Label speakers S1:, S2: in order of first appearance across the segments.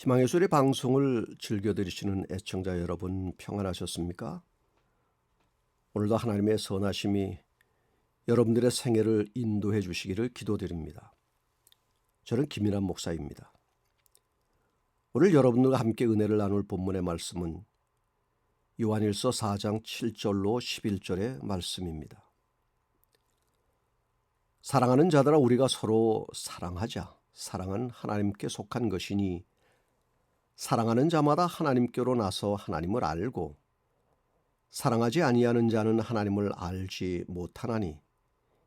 S1: 희망의 소리 방송을 즐겨 들으시는 애청자 여러분 평안하셨습니까? 오늘도 하나님의 선하심이 여러분들의 생애를 인도해 주시기를 기도드립니다. 저는 김인환 목사입니다. 오늘 여러분들과 함께 은혜를 나눌 본문의 말씀은 요한일서 4장 7절로 11절의 말씀입니다. 사랑하는 자들아, 우리가 서로 사랑하자. 사랑은 하나님께 속한 것이니 사랑하는 자마다 하나님께로 나서 하나님을 알고 사랑하지 아니하는 자는 하나님을 알지 못하나니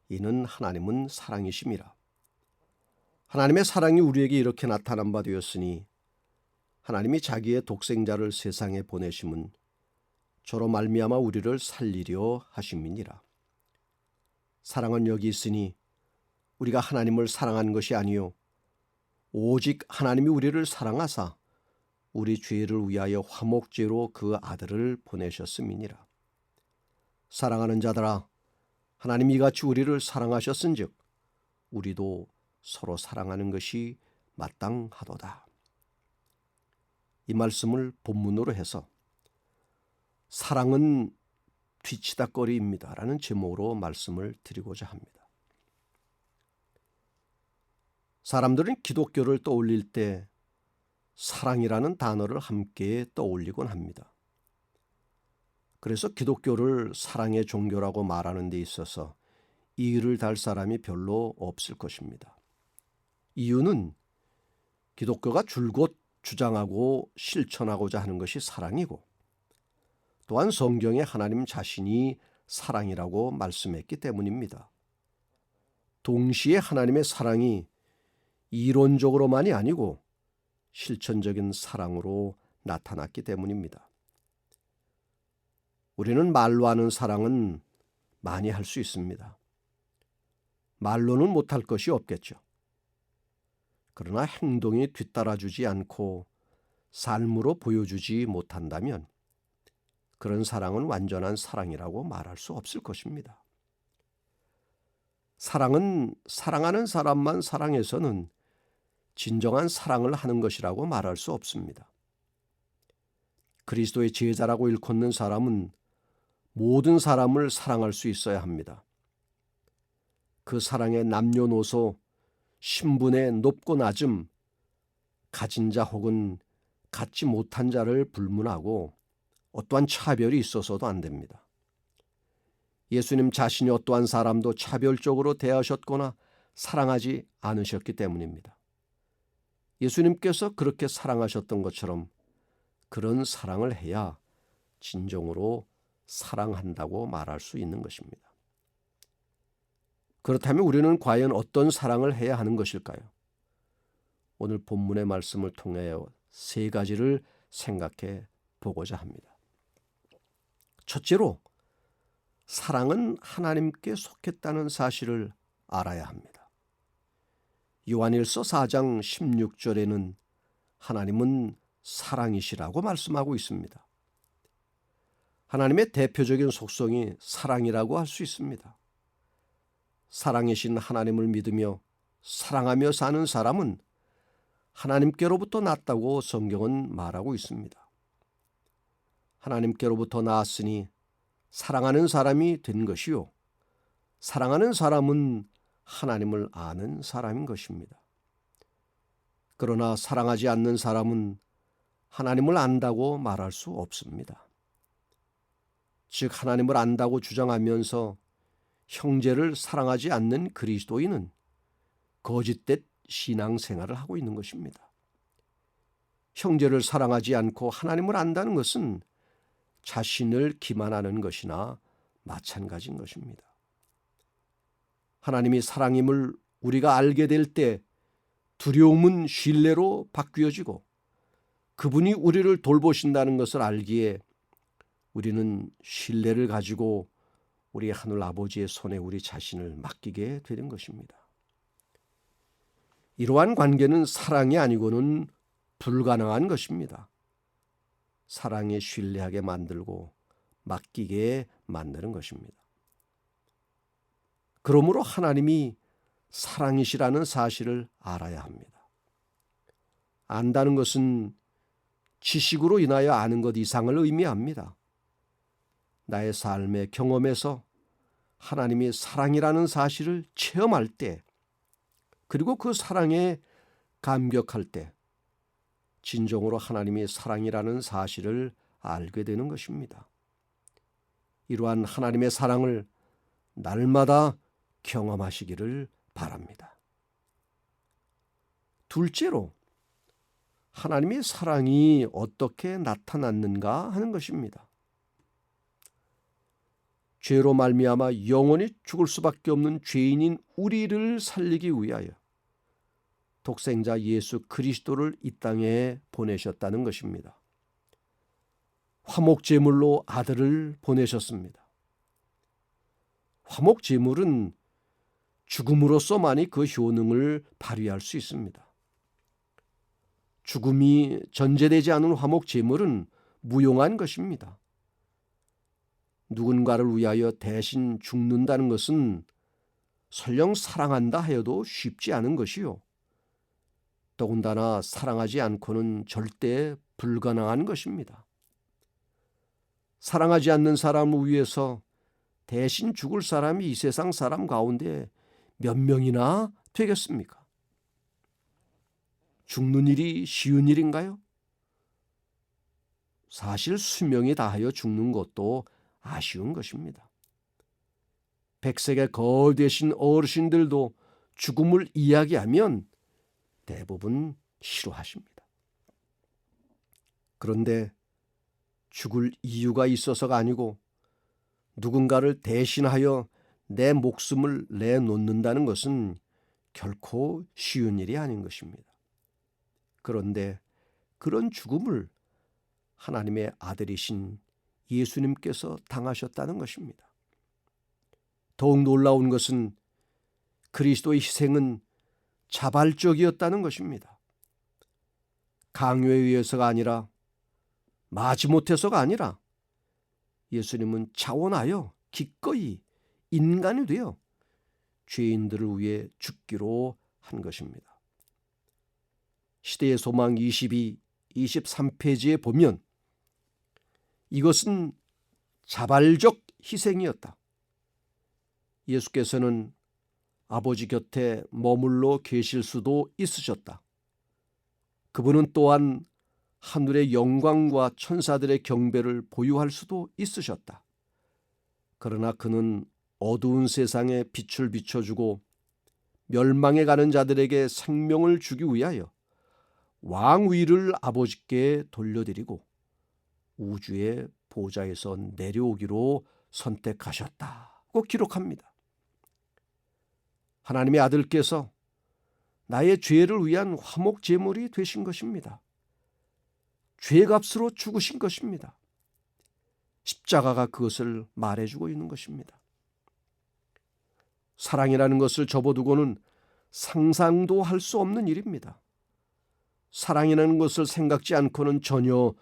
S1: 이는 하나님은 사랑이심이라. 하나님의 사랑이 우리에게 이렇게 나타난 바 되었으니 하나님이 자기의 독생자를 세상에 보내심은 저로 말미암아 우리를 살리려 하심이니라. 사랑은 여기 있으니 우리가 하나님을 사랑한 것이 아니요 오직 하나님이 우리를 사랑하사 우리 죄를 위하여 화목제로 그 아들을 보내셨음이니라. 사랑하는 자들아, 하나님이 이같이 우리를 사랑하셨은즉 우리도 서로 사랑하는 것이 마땅하도다. 이 말씀을 본문으로 해서 사랑은 뒤치다꺼리입니다 라는 제목으로 말씀을 드리고자 합니다. 사람들은 기독교를 떠올릴 때 사랑이라는 단어를 함께 떠올리곤 합니다. 그래서 기독교를 사랑의 종교라고 말하는 데 있어서 이의를 달 사람이 별로 없을 것입니다. 이유는 기독교가 줄곧 주장하고 실천하고자 하는 것이 사랑이고 또한 성경에 하나님 자신이 사랑이라고 말씀했기 때문입니다. 동시에 하나님의 사랑이 이론적으로만이 아니고 실천적인 사랑으로 나타났기 때문입니다. 우리는 말로 하는 사랑은 많이 할 수 있습니다. 말로는 못할 것이 없겠죠. 그러나 행동이 뒤따라주지 않고 삶으로 보여주지 못한다면 그런 사랑은 완전한 사랑이라고 말할 수 없을 것입니다. 사랑은 사랑하는 사람만 사랑해서는 진정한 사랑을 하는 것이라고 말할 수 없습니다. 그리스도의 제자라고 일컫는 사람은 모든 사람을 사랑할 수 있어야 합니다. 그 사랑의 남녀노소, 신분의 높고 낮음, 가진 자 혹은 갖지 못한 자를 불문하고 어떠한 차별이 있어서도 안 됩니다. 예수님 자신이 어떠한 사람도 차별적으로 대하셨거나 사랑하지 않으셨기 때문입니다. 예수님께서 그렇게 사랑하셨던 것처럼 그런 사랑을 해야 진정으로 사랑한다고 말할 수 있는 것입니다. 그렇다면 우리는 과연 어떤 사랑을 해야 하는 것일까요? 오늘 본문의 말씀을 통하여 세 가지를 생각해 보고자 합니다. 첫째로, 사랑은 하나님께 속했다는 사실을 알아야 합니다. 요한일서 4장 16절에는 하나님은 사랑이시라고 말씀하고 있습니다. 하나님의 대표적인 속성이 사랑이라고 할 수 있습니다. 사랑이신 하나님을 믿으며 사랑하며 사는 사람은 하나님께로부터 났다고 성경은 말하고 있습니다. 하나님께로부터 나았으니 사랑하는 사람이 된 것이요, 사랑하는 사람은 하나님을 아는 사람인 것입니다. 그러나 사랑하지 않는 사람은 하나님을 안다고 말할 수 없습니다. 즉, 하나님을 안다고 주장하면서 형제를 사랑하지 않는 그리스도인은 거짓된 신앙생활을 하고 있는 것입니다. 형제를 사랑하지 않고 하나님을 안다는 것은 자신을 기만하는 것이나 마찬가지인 것입니다. 하나님이 사랑임을 우리가 알게 될 때 두려움은 신뢰로 바뀌어지고 그분이 우리를 돌보신다는 것을 알기에 우리는 신뢰를 가지고 우리 하늘 아버지의 손에 우리 자신을 맡기게 되는 것입니다. 이러한 관계는 사랑이 아니고는 불가능한 것입니다. 사랑에 신뢰하게 만들고 맡기게 만드는 것입니다. 그러므로 하나님이 사랑이시라는 사실을 알아야 합니다. 안다는 것은 지식으로 인하여 아는 것 이상을 의미합니다. 나의 삶의 경험에서 하나님이 사랑이라는 사실을 체험할 때, 그리고 그 사랑에 감격할 때 진정으로 하나님이 사랑이라는 사실을 알게 되는 것입니다. 이러한 하나님의 사랑을 날마다 경험하시기를 바랍니다. 둘째로, 하나님의 사랑이 어떻게 나타났는가 하는 것입니다. 죄로 말미암아 영원히 죽을 수밖에 없는 죄인인 우리를 살리기 위하여 독생자 예수 그리스도를 이 땅에 보내셨다는 것입니다. 화목제물로 아들을 보내셨습니다. 화목제물은 죽음으로서만이 그 효능을 발휘할 수 있습니다. 죽음이 전제되지 않은 화목제물은 무용한 것입니다. 누군가를 위하여 대신 죽는다는 것은 설령 사랑한다 하여도 쉽지 않은 것이요, 더군다나 사랑하지 않고는 절대 불가능한 것입니다. 사랑하지 않는 사람을 위해서 대신 죽을 사람이 이 세상 사람 가운데 몇 명이나 되겠습니까? 죽는 일이 쉬운 일인가요? 사실 수명이 다하여 죽는 것도 아쉬운 것입니다. 백색의 거울 되신 어르신들도 죽음을 이야기하면 대부분 싫어하십니다. 그런데 죽을 이유가 있어서가 아니고 누군가를 대신하여 내 목숨을 내놓는다는 것은 결코 쉬운 일이 아닌 것입니다. 그런데 그런 죽음을 하나님의 아들이신 예수님께서 당하셨다는 것입니다. 더욱 놀라운 것은 그리스도의 희생은 자발적이었다는 것입니다. 강요에 의해서가 아니라, 마지못해서가 아니라 예수님은 자원하여 기꺼이 인간이 되어 죄인들을 위해 죽기로 한 것입니다. 시대의 소망 22, 23페이지에 보면 이것은 자발적 희생이었다. 예수께서는 아버지 곁에 머물러 계실 수도 있으셨다. 그분은 또한 하늘의 영광과 천사들의 경배를 보유할 수도 있으셨다. 그러나 그는 어두운 세상에 빛을 비춰주고 멸망해 가는 자들에게 생명을 주기 위하여 왕위를 아버지께 돌려드리고 우주의 보좌에서 내려오기로 선택하셨다고 기록합니다. 하나님의 아들께서 나의 죄를 위한 화목제물이 되신 것입니다. 죄값으로 죽으신 것입니다. 십자가가 그것을 말해주고 있는 것입니다. 사랑이라는 것을 접어두고는 상상도 할 수 없는 일입니다. 사랑이라는 것을 생각지 않고는 전혀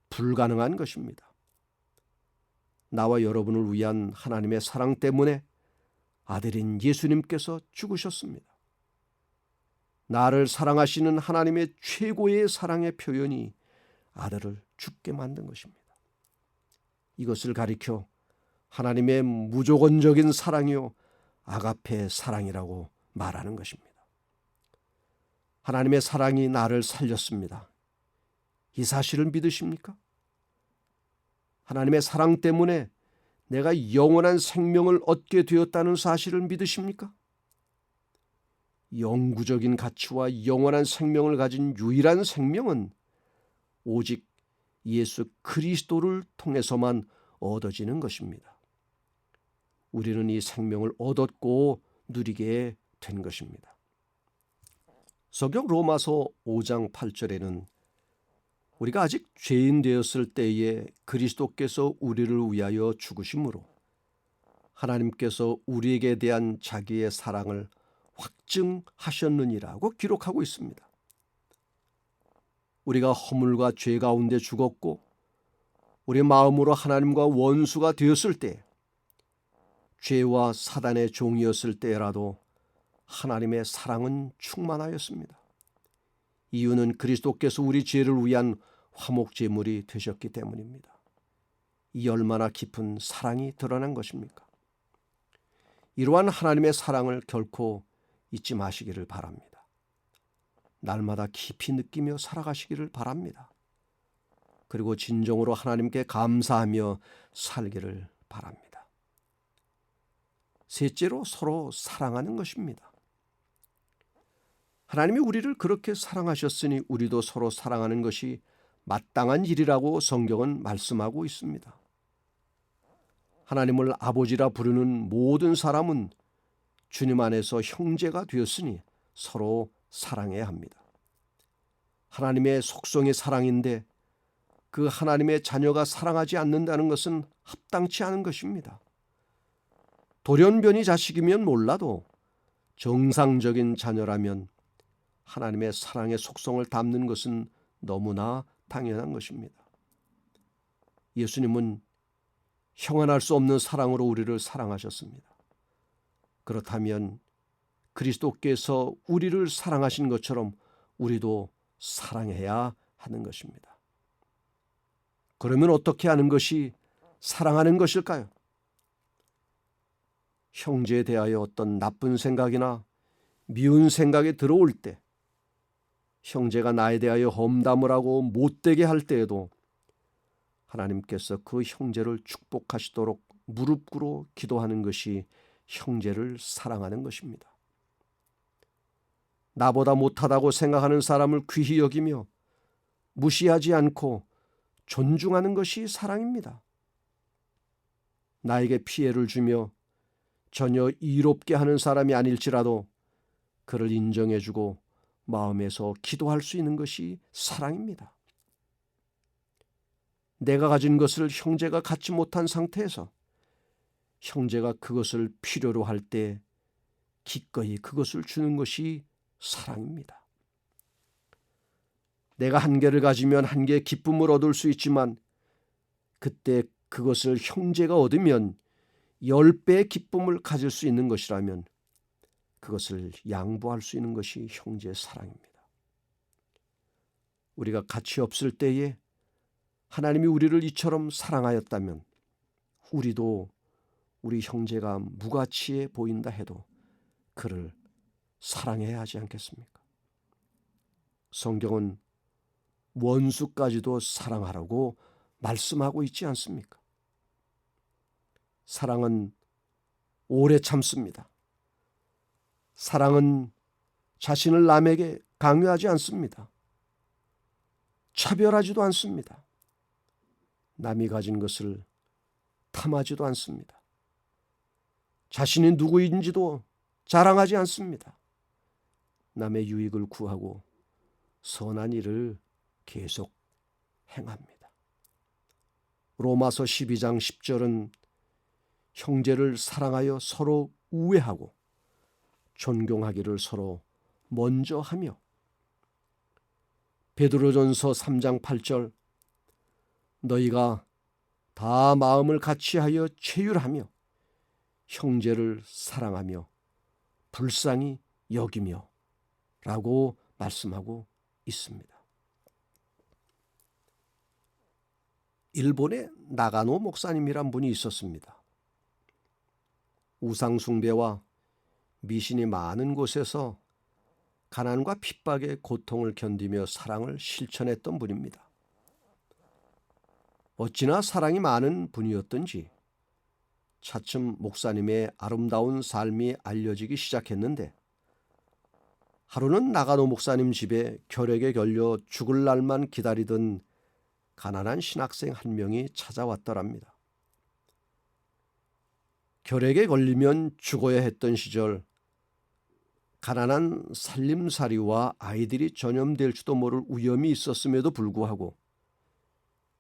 S1: 불가능한 것입니다. 나와 여러분을 위한 하나님의 사랑 때문에 아들인 예수님께서 죽으셨습니다. 나를 사랑하시는 하나님의 최고의 사랑의 표현이 아들을 죽게 만든 것입니다. 이것을 가리켜 하나님의 무조건적인 사랑이요 아가페 사랑이라고 말하는 것입니다. 하나님의 사랑이 나를 살렸습니다. 이 사실을 믿으십니까? 하나님의 사랑 때문에 내가 영원한 생명을 얻게 되었다는 사실을 믿으십니까? 영구적인 가치와 영원한 생명을 가진 유일한 생명은 오직 예수 그리스도를 통해서만 얻어지는 것입니다. 우리는 이 생명을 얻었고 누리게 된 것입니다. 성경 로마서 5장 8절에는 우리가 아직 죄인 되었을 때에 그리스도께서 우리를 위하여 죽으심으로 하나님께서 우리에게 대한 자기의 사랑을 확증하셨느니라고 기록하고 있습니다. 우리가 허물과 죄 가운데 죽었고 우리 마음으로 하나님과 원수가 되었을 때, 죄와 사단의 종이었을 때라도 하나님의 사랑은 충만하였습니다. 이유는 그리스도께서 우리 죄를 위한 화목제물이 되셨기 때문입니다. 이 얼마나 깊은 사랑이 드러난 것입니까? 이러한 하나님의 사랑을 결코 잊지 마시기를 바랍니다. 날마다 깊이 느끼며 살아가시기를 바랍니다. 그리고 진정으로 하나님께 감사하며 살기를 바랍니다. 셋째로 서로 사랑하는 것입니다. 하나님이 우리를 그렇게 사랑하셨으니 우리도 서로 사랑하는 것이 마땅한 일이라고 성경은 말씀하고 있습니다. 하나님을 아버지라 부르는 모든 사람은 주님 안에서 형제가 되었으니 서로 사랑해야 합니다. 하나님의 속성이 사랑인데 그 하나님의 자녀가 사랑하지 않는다는 것은 합당치 않은 것입니다. 돌연변이 자식이면 몰라도 정상적인 자녀라면 하나님의 사랑의 속성을 담는 것은 너무나 당연한 것입니다. 예수님은 형언할 수 없는 사랑으로 우리를 사랑하셨습니다. 그렇다면 그리스도께서 우리를 사랑하신 것처럼 우리도 사랑해야 하는 것입니다. 그러면 어떻게 하는 것이 사랑하는 것일까요? 형제에 대하여 어떤 나쁜 생각이나 미운 생각이 들어올 때, 형제가 나에 대하여 험담을 하고 못되게 할 때에도 하나님께서 그 형제를 축복하시도록 무릎 꿇어 기도하는 것이 형제를 사랑하는 것입니다. 나보다 못하다고 생각하는 사람을 귀히 여기며 무시하지 않고 존중하는 것이 사랑입니다. 나에게 피해를 주며 전혀 이롭게 하는 사람이 아닐지라도 그를 인정해주고 마음에서 기도할 수 있는 것이 사랑입니다. 내가 가진 것을 형제가 갖지 못한 상태에서 형제가 그것을 필요로 할 때 기꺼이 그것을 주는 것이 사랑입니다. 내가 한 개를 가지면 한 개의 기쁨을 얻을 수 있지만 그때 그것을 형제가 얻으면 10배의 기쁨을 가질 수 있는 것이라면 그것을 양보할 수 있는 것이 형제의 사랑입니다. 우리가 가치 없을 때에 하나님이 우리를 이처럼 사랑하였다면 우리도 우리 형제가 무가치해 보인다 해도 그를 사랑해야 하지 않겠습니까? 성경은 원수까지도 사랑하라고 말씀하고 있지 않습니까? 사랑은 오래 참습니다. 사랑은 자신을 남에게 강요하지 않습니다. 차별하지도 않습니다. 남이 가진 것을 탐하지도 않습니다. 자신이 누구인지도 자랑하지 않습니다. 남의 유익을 구하고 선한 일을 계속 행합니다. 로마서 12장 10절은 형제를 사랑하여 서로 우애하고 존경하기를 서로 먼저 하며, 베드로전서 3장 8절 너희가 다 마음을 같이하여 체휼하며 형제를 사랑하며 불쌍히 여기며 라고 말씀하고 있습니다. 일본에 나가노 목사님이란 분이 있었습니다. 우상숭배와 미신이 많은 곳에서 가난과 핍박의 고통을 견디며 사랑을 실천했던 분입니다. 어찌나 사랑이 많은 분이었던지 차츰 목사님의 아름다운 삶이 알려지기 시작했는데, 하루는 나가노 목사님 집에 결핵에 걸려 죽을 날만 기다리던 가난한 신학생 한 명이 찾아왔더랍니다. 결핵에 걸리면 죽어야 했던 시절 가난한 살림살이와 아이들이 전염될지도 모를 위험이 있었음에도 불구하고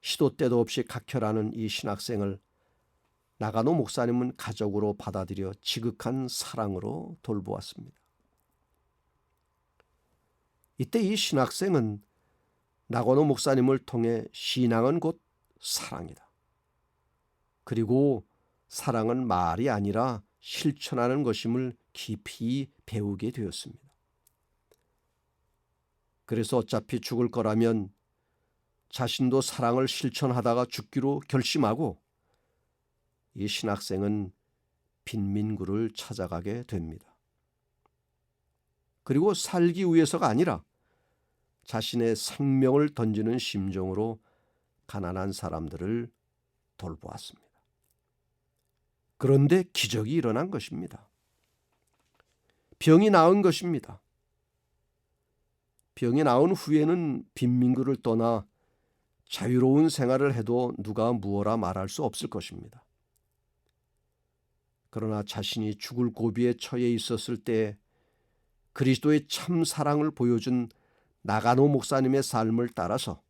S1: 시도 때도 없이 각혈하는 이 신학생을 나가노 목사님은 가족으로 받아들여 지극한 사랑으로 돌보았습니다. 이때 이 신학생은 나가노 목사님을 통해 신앙은 곧 사랑이다, 그리고 사랑은 말이 아니라 실천하는 것임을 깊이 배우게 되었습니다. 그래서 어차피 죽을 거라면 자신도 사랑을 실천하다가 죽기로 결심하고 이 신학생은 빈민구를 찾아가게 됩니다. 그리고 살기 위해서가 아니라 자신의 생명을 던지는 심정으로 가난한 사람들을 돌보았습니다. 그런데 기적이 일어난 것입니다. 병이 나은 것입니다. 병이 나은 후에는 빈민구를 떠나 자유로운 생활을 해도 누가 무엇라 말할 수 없을 것입니다. 그러나 자신이 죽을 고비에 처해 있었을 때 그리스도의 참 사랑을 보여준 나가노 목사님의 삶을 따라서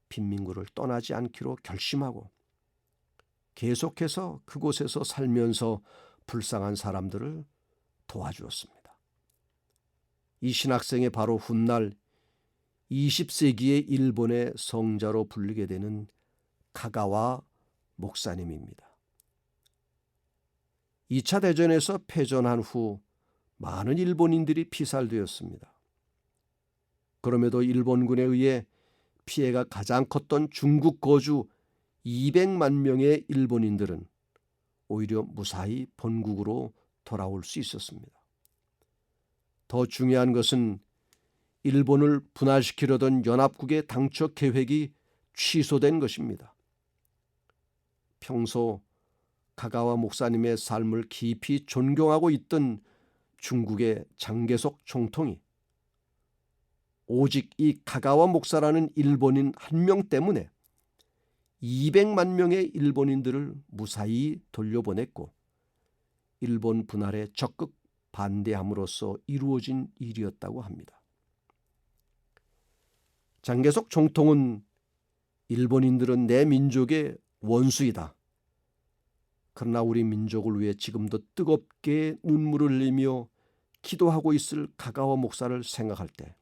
S1: 빈민구를 떠나지 않기로 결심하고 계속해서 그곳에서 살면서 불쌍한 사람들을 도와주었습니다. 이 신학생의 바로 훗날 20세기의 일본의 성자로 불리게 되는 카가와 목사님입니다. 2차 대전에서 패전한 후 많은 일본인들이 피살되었습니다. 그럼에도 일본군에 의해 피해가 가장 컸던 중국 거주 200만 명의 일본인들은 오히려 무사히 본국으로 돌아올 수 있었습니다. 더 중요한 것은 일본을 분할시키려던 연합국의 당초 계획이 취소된 것입니다. 평소 카가와 목사님의 삶을 깊이 존경하고 있던 중국의 장개석 총통이 오직 이 카가와 목사라는 일본인 한 명 때문에 200만 명의 일본인들을 무사히 돌려보냈고 일본 분할에 적극 반대함으로써 이루어진 일이었다고 합니다. 장개석 총통은 일본인들은 내 민족의 원수이다. 그러나 우리 민족을 위해 지금도 뜨겁게 눈물을 흘리며 기도하고 있을 카가와 목사를 생각할 때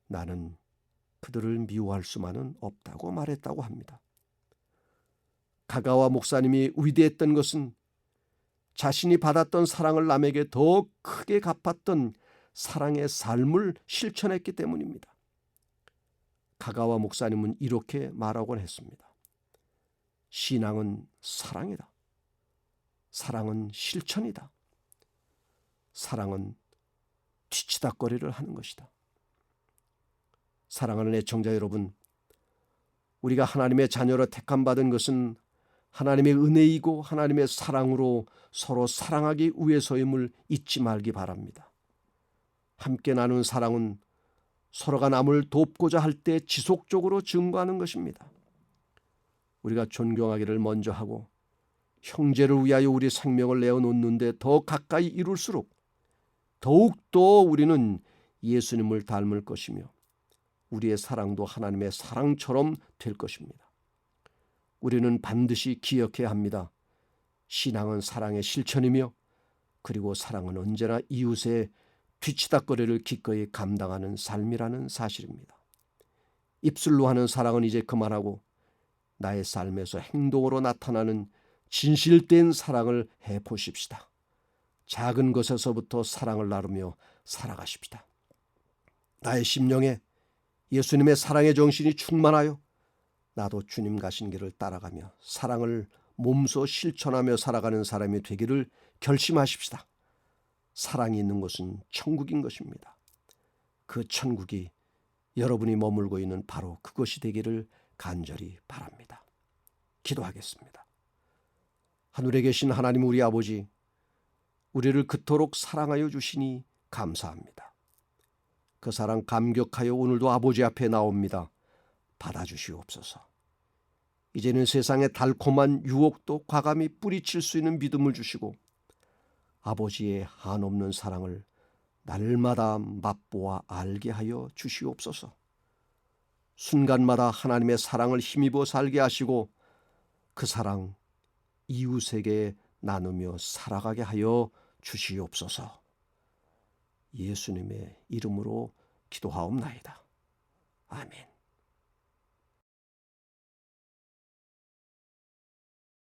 S1: 나는 그들을 미워할 수만은 없다고 말했다고 합니다. 카가와 목사님이 위대했던 것은 자신이 받았던 사랑을 남에게 더 크게 갚았던 사랑의 삶을 실천했기 때문입니다. 카가와 목사님은 이렇게 말하곤 했습니다. 신앙은 사랑이다. 사랑은 실천이다. 사랑은 뒤치다꺼리를 하는 것이다. 사랑하는 애청자 여러분, 우리가 하나님의 자녀로 택함받은 것은 하나님의 은혜이고 하나님의 사랑으로 서로 사랑하기 위해서임을 잊지 말기 바랍니다. 함께 나눈 사랑은 서로가 남을 돕고자 할 때 지속적으로 증거하는 것입니다. 우리가 존경하기를 먼저 하고 형제를 위하여 우리 생명을 내어놓는데 더 가까이 이룰수록 더욱더 우리는 예수님을 닮을 것이며 우리의 사랑도 하나님의 사랑처럼 될 것입니다. 우리는 반드시 기억해야 합니다. 신앙은 사랑의 실천이며 그리고 사랑은 언제나 이웃의 뒤치다꺼리를 기꺼이 감당하는 삶이라는 사실입니다. 입술로 하는 사랑은 이제 그만하고 나의 삶에서 행동으로 나타나는 진실된 사랑을 해보십시다. 작은 것에서부터 사랑을 나누며 살아가십시다. 나의 심령에 예수님의 사랑의 정신이 충만하여 나도 주님 가신 길을 따라가며 사랑을 몸소 실천하며 살아가는 사람이 되기를 결심하십시다. 사랑이 있는 곳은 천국인 것입니다. 그 천국이 여러분이 머물고 있는 바로 그것이 되기를 간절히 바랍니다. 기도하겠습니다. 하늘에 계신 하나님 우리 아버지, 우리를 그토록 사랑하여 주시니 감사합니다. 그 사랑 감격하여 오늘도 아버지 앞에 나옵니다. 받아주시옵소서. 이제는 세상의 달콤한 유혹도 과감히 뿌리칠 수 있는 믿음을 주시고 아버지의 한없는 사랑을 날마다 맛보아 알게 하여 주시옵소서. 순간마다 하나님의 사랑을 힘입어 살게 하시고 그 사랑 이웃에게 나누며 살아가게 하여 주시옵소서. 예수님의 이름으로 기도하옵나이다. 아멘.